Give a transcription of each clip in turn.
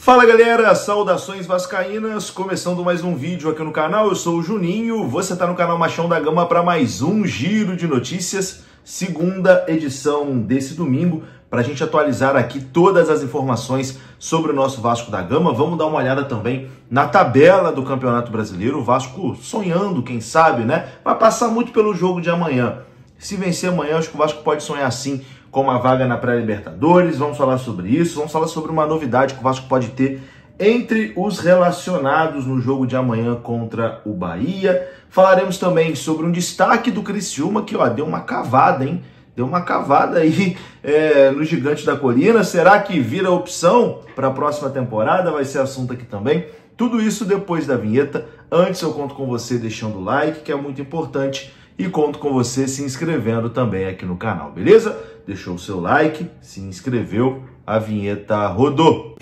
Fala galera, saudações vascaínas, começando mais um vídeo aqui no canal, eu sou o Juninho, você está no canal Machão da Gama para mais um giro de notícias, segunda edição desse domingo, para a gente atualizar aqui todas as informações sobre o nosso Vasco da Gama. Vamos dar uma olhada também na tabela do Campeonato Brasileiro, o Vasco sonhando, quem sabe, né? Vai passar muito pelo jogo de amanhã. Se vencer amanhã, acho que o Vasco pode sonhar sim com uma vaga na pré-Libertadores. Vamos falar sobre isso, vamos falar sobre uma novidade que o Vasco pode ter entre os relacionados no jogo de amanhã contra o Bahia. Falaremos também sobre um destaque do Criciúma que deu uma cavada, hein? Deu uma cavada aí no Gigante da Colina. Será que vira opção para a próxima temporada? Vai ser assunto aqui também. Tudo isso depois da vinheta. Antes eu conto com você deixando o like, que é muito importante, e conto com você se inscrevendo também aqui no canal, beleza? Deixou o seu like, se inscreveu, a vinheta rodou.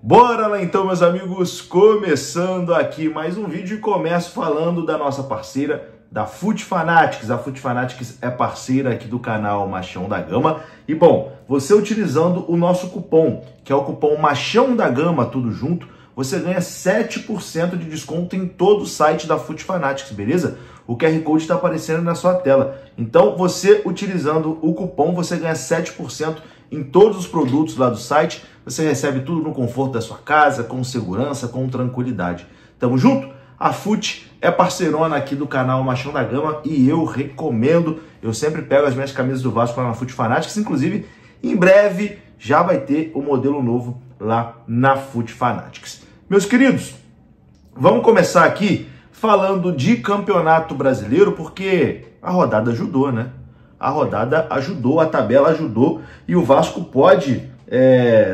Bora lá então, meus amigos, começando aqui mais um vídeo e começo falando da nossa parceira, da FUT Fanatics. A FUT Fanatics é parceira aqui do canal Machão da Gama. E bom, você utilizando o nosso cupom, que é o cupom Machão da Gama, tudo junto, você ganha 7% de desconto em todo o site da FUT Fanatics, beleza? O QR Code está aparecendo na sua tela. Então, você utilizando o cupom, você ganha 7% em todos os produtos lá do site. Você recebe tudo no conforto da sua casa, com segurança, com tranquilidade. Tamo junto? A FUT é parceirona aqui do canal Machão da Gama e eu recomendo. Eu sempre pego as minhas camisas do Vasco lá na FUT Fanatics. Inclusive, em breve já vai ter o modelo novo lá na FUT Fanatics. Meus queridos, vamos começar aqui falando de Campeonato Brasileiro, porque a rodada ajudou, né? A rodada ajudou, a tabela ajudou e o Vasco pode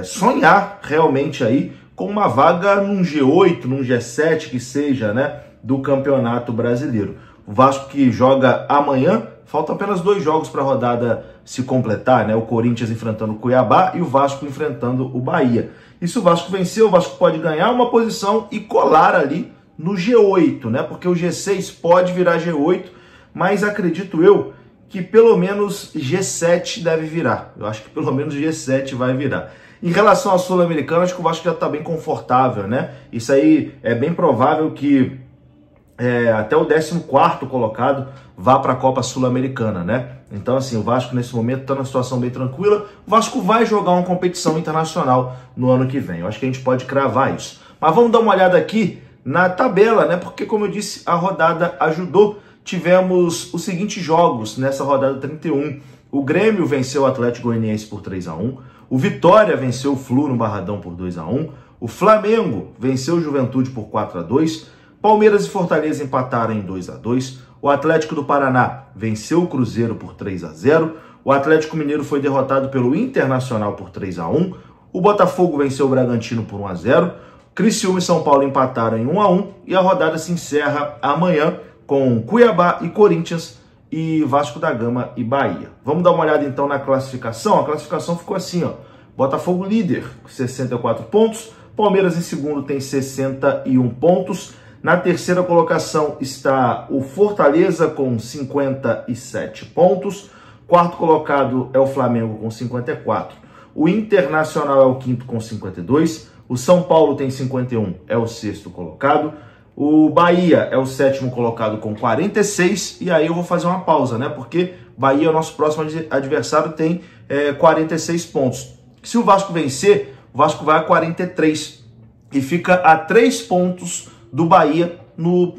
sonhar realmente aí com uma vaga num G8, num G7 que seja, né, do Campeonato Brasileiro. O Vasco que joga amanhã, faltam apenas 2 jogos para a rodada se completar, né? O Corinthians enfrentando o Cuiabá e o Vasco enfrentando o Bahia. E se o Vasco vencer, o Vasco pode ganhar uma posição e colar ali no G8, né? Porque o G6 pode virar G8, mas acredito eu que pelo menos G7 deve virar. Eu acho que pelo menos G7 vai virar. Em relação à Sul-Americana, acho que o Vasco já está bem confortável, né? Isso aí é bem provável que até o 14º colocado vá para a Copa Sul-Americana, né? Então, assim, o Vasco nesse momento está numa situação bem tranquila. O Vasco vai jogar uma competição internacional no ano que vem. Eu acho que a gente pode cravar isso. Mas vamos dar uma olhada aqui na tabela, né? Porque, como eu disse, a rodada ajudou. Tivemos os seguintes jogos nessa rodada 31. O Grêmio venceu o Atlético Goianiense por 3-1. O Vitória venceu o Flu no Barradão por 2-1. O Flamengo venceu o Juventude por 4-2. Palmeiras e Fortaleza empataram em 2-2. O Atlético do Paraná venceu o Cruzeiro por 3-0. O Atlético Mineiro foi derrotado pelo Internacional por 3-1. O Botafogo venceu o Bragantino por 1-0. Criciúma e São Paulo empataram em 1-1. E a rodada se encerra amanhã com Cuiabá e Corinthians e Vasco da Gama e Bahia. Vamos dar uma olhada então na classificação. A classificação ficou assim, ó. Botafogo líder, 64 pontos. Palmeiras em segundo tem 61 pontos. Na terceira colocação está o Fortaleza com 57 pontos. Quarto colocado é o Flamengo com 54. O Internacional é o quinto com 52. O São Paulo tem 51, é o sexto colocado. O Bahia é o sétimo colocado com 46, e aí eu vou fazer uma pausa, né? Porque Bahia, o nosso próximo adversário, tem 46 pontos. Se o Vasco vencer, o Vasco vai a 43 e fica a 3 pontos do Bahia no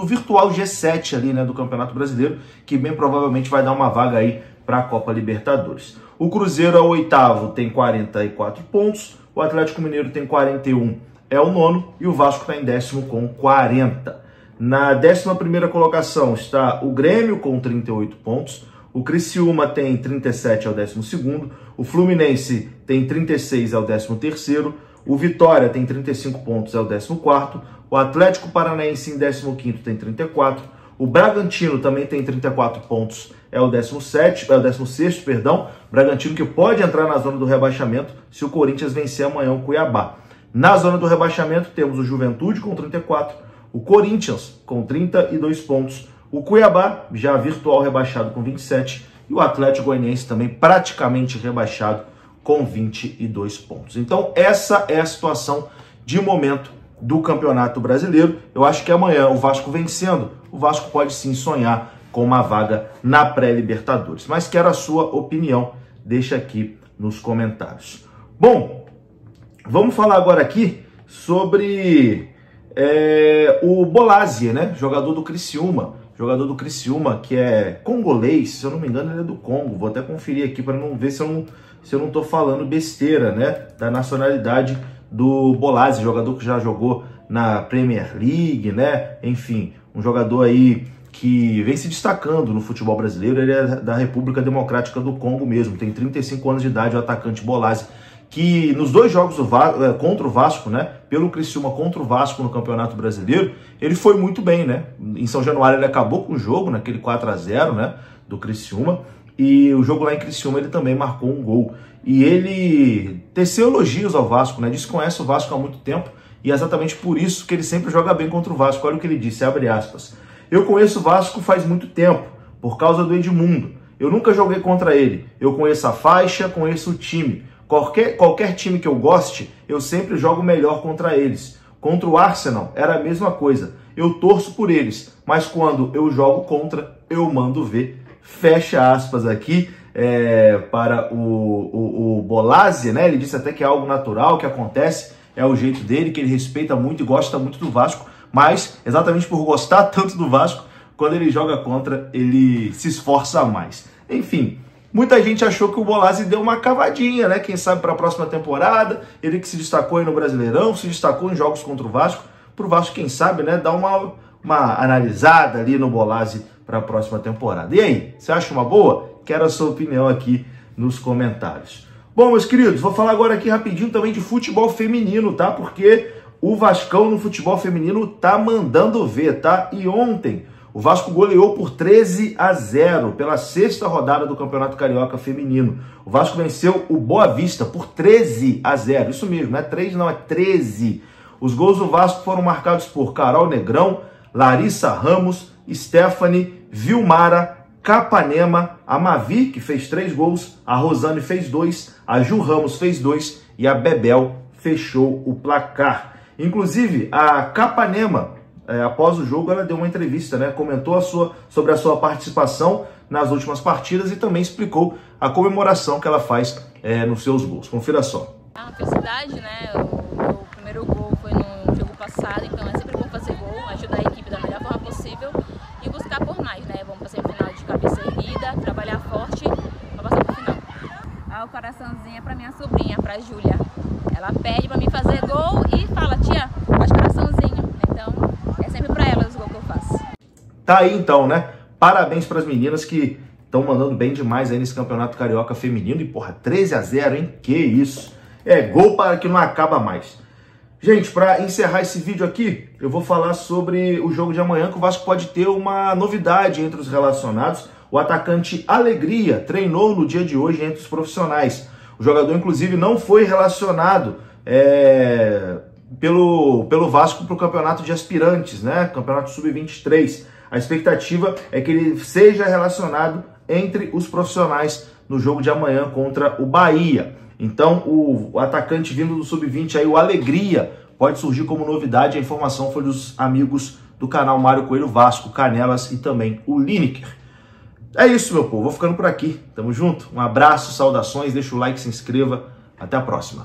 virtual G7 ali, né, do Campeonato Brasileiro, que bem provavelmente vai dar uma vaga aí para a Copa Libertadores. O Cruzeiro é o oitavo, tem 44 pontos. O Atlético Mineiro tem 41, é o nono, e o Vasco está em décimo com 40. Na 11ª colocação está o Grêmio com 38 pontos, o Criciúma tem 37, é o 12º, o Fluminense tem 36, é o 13º, o Vitória tem 35 pontos, é o 14º, o Atlético Paranaense em 15º tem 34, o Bragantino também tem 34 pontos, é o 16º, perdão, Bragantino que pode entrar na zona do rebaixamento se o Corinthians vencer amanhã o Cuiabá. Na zona do rebaixamento temos o Juventude com 34, O Corinthians com 32 pontos. O Cuiabá, já virtual rebaixado com 27. E o Atlético Goianiense também praticamente rebaixado com 22 pontos. Então essa é a situação de momento do Campeonato Brasileiro. Eu acho que amanhã, o Vasco vencendo, o Vasco pode sim sonhar com uma vaga na pré-Libertadores. Mas quero a sua opinião, deixa aqui nos comentários. Bom, vamos falar agora aqui sobre o Bolasie, né? Jogador do Criciúma. Jogador do Criciúma que é congolês, se eu não me engano ele é do Congo. Vou até conferir aqui para não ver se eu não estou falando besteira, né? Da nacionalidade do Bolasie, jogador que já jogou na Premier League, né? Enfim, um jogador aí que vem se destacando no futebol brasileiro. Ele é da República Democrática do Congo mesmo, tem 35 anos de idade, o atacante Bolasie, que nos dois jogos contra o Vasco, né, pelo Criciúma contra o Vasco no Campeonato Brasileiro, ele foi muito bem, né? Em São Januário ele acabou com o jogo, naquele 4-0, né, do Criciúma, e o jogo lá em Criciúma ele também marcou um gol. E ele teceu elogios ao Vasco, né? Diz que conhece o Vasco há muito tempo, e é exatamente por isso que ele sempre joga bem contra o Vasco. Olha o que ele disse, abre aspas. Eu conheço o Vasco faz muito tempo, por causa do Edmundo. Eu nunca joguei contra ele. Eu conheço a faixa, conheço o time. Qualquer time que eu goste, eu sempre jogo melhor contra eles. Contra o Arsenal era a mesma coisa. Eu torço por eles, mas quando eu jogo contra, eu mando ver. Fecha aspas aqui para o Bolasie, né? Ele disse até que é algo natural, que acontece, é o jeito dele, que ele respeita muito e gosta muito do Vasco, mas exatamente por gostar tanto do Vasco, quando ele joga contra, ele se esforça mais. Enfim, muita gente achou que o Bolasie deu uma cavadinha, né? Quem sabe para a próxima temporada, ele que se destacou aí no Brasileirão, se destacou em jogos contra o Vasco, pro Vasco, quem sabe, né, dar uma analisada ali no Bolasie para a próxima temporada. E aí, você acha uma boa? Quero a sua opinião aqui nos comentários. Bom, meus queridos, vou falar agora aqui rapidinho também de futebol feminino, tá? Porque o Vascão no futebol feminino tá mandando ver, tá? E ontem o Vasco goleou por 13-0 pela sexta rodada do Campeonato Carioca Feminino. O Vasco venceu o Boa Vista por 13-0. Isso mesmo, não é 3 não, é 13. Os gols do Vasco foram marcados por Carol Negrão, Larissa Ramos, Stephanie, Vilmara, Capanema, a Mavi, que fez 3 gols, a Rosane fez 2, a Ju Ramos fez 2 e a Bebel fechou o placar. Inclusive, a Capanema, após o jogo, ela deu uma entrevista, né? Comentou sobre a sua participação nas últimas partidas e também explicou a comemoração que ela faz nos seus gols. Confira só. É uma felicidade, né? O primeiro gol foi no jogo passado, então é sempre bom fazer gol, ajudar a equipe da melhor forma possível e buscar por mais, né? Vamos fazer um final de cabeça erguida, trabalhar forte para passar pro final. O coraçãozinho é para minha sobrinha, para a Júlia. Ela pede para mim fazer gol e fala, tia, faz coraçãozinho. Então, é sempre para ela os gols que eu faço. Tá aí então, né? Parabéns para as meninas que estão mandando bem demais aí nesse Campeonato Carioca Feminino. E porra, 13-0, hein? Que isso? É gol para que não acaba mais. Gente, para encerrar esse vídeo aqui, eu vou falar sobre o jogo de amanhã, que o Vasco pode ter uma novidade entre os relacionados. O atacante Alegria treinou no dia de hoje entre os profissionais. O jogador, inclusive, não foi relacionado pelo Vasco para o campeonato de aspirantes, né? Campeonato Sub-23. A expectativa é que ele seja relacionado entre os profissionais no jogo de amanhã contra o Bahia. Então, o atacante vindo do Sub-20, aí, o Alegria, pode surgir como novidade. A informação foi dos amigos do canal Mário Coelho Vasco, Canelas e também o Lineker. É isso, meu povo. Vou ficando por aqui. Tamo junto. Um abraço, saudações. Deixa o like, se inscreva. Até a próxima.